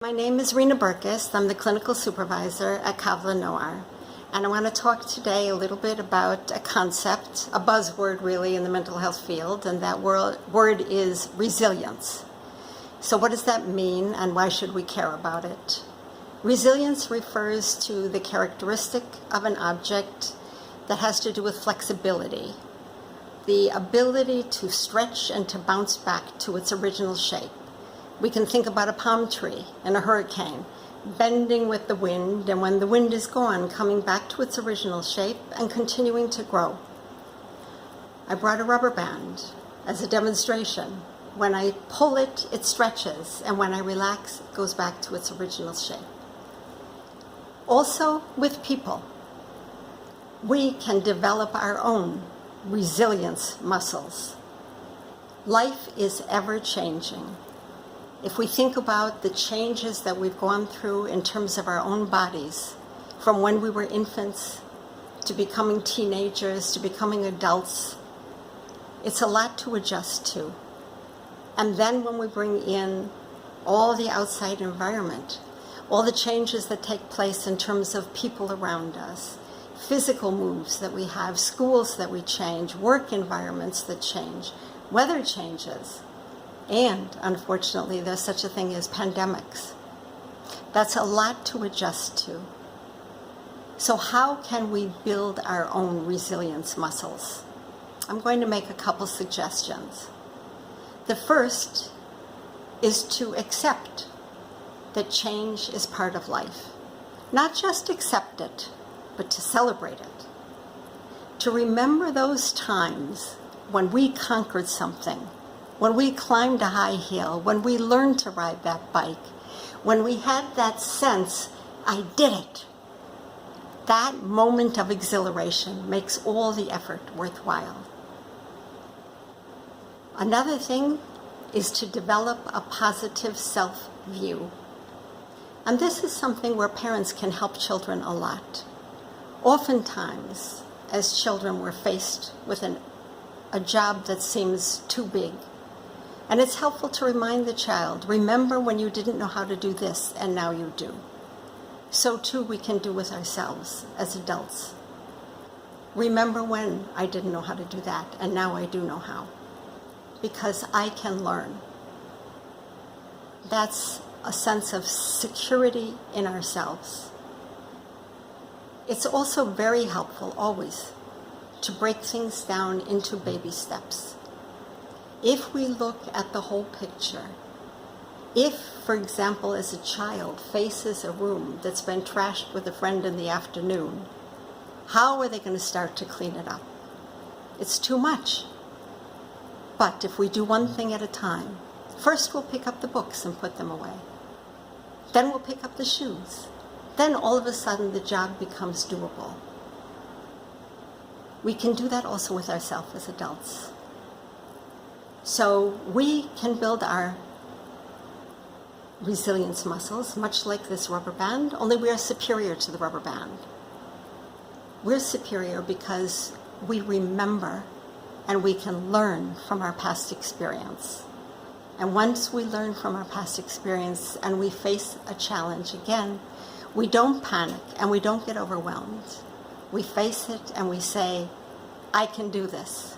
My name is Rina Berkus. I'm the clinical supervisor at Kavla Noir. And I want to talk today a little bit about a concept, a buzzword really in the mental health field, and that word is resilience. So what does that mean and why should we care about it? Resilience refers to the characteristic of an object that has to do with flexibility, the ability to stretch and to bounce back to its original shape. We can think about a palm tree in a hurricane, bending with the wind, and when the wind is gone, coming back to its original shape and continuing to grow. I brought a rubber band as a demonstration. When I pull it, it stretches, and when I relax, it goes back to its original shape. Also, with people, we can develop our own resilience muscles. Life is ever-changing. If we think about the changes that we've gone through in terms of our own bodies, from when we were infants to becoming teenagers to becoming adults, it's a lot to adjust to. And then when we bring in all the outside environment, all the changes that take place in terms of people around us, physical moves that we have, schools that we change, work environments that change, weather changes, and unfortunately, there's such a thing as pandemics. That's a lot to adjust to. So how can we build our own resilience muscles? I'm going to make a couple suggestions. The first is to accept that change is part of life. Not just accept it, but to celebrate it. To remember those times when we conquered something, when we climbed a high hill, when we learned to ride that bike, when we had that sense, I did it. That moment of exhilaration makes all the effort worthwhile. Another thing is to develop a positive self-view. And this is something where parents can help children a lot. Oftentimes, as children, we're faced with a job that seems too big. And it's helpful to remind the child, remember when you didn't know how to do this and now you do. So too we can do with ourselves as adults. Remember when I didn't know how to do that and now I do know how. Because I can learn. That's a sense of security in ourselves. It's also very helpful always to break things down into baby steps. If we look at the whole picture, if, for example, as a child faces a room that's been trashed with a friend in the afternoon, how are they going to start to clean it up? It's too much. But if we do one thing at a time, first we'll pick up the books and put them away. Then we'll pick up the shoes. Then all of a sudden the job becomes doable. We can do that also with ourselves as adults. So we can build our resilience muscles, much like this rubber band, only we are superior to the rubber band. We're superior because we remember and we can learn from our past experience. And once we learn from our past experience and we face a challenge again, we don't panic and we don't get overwhelmed. We face it and we say, I can do this.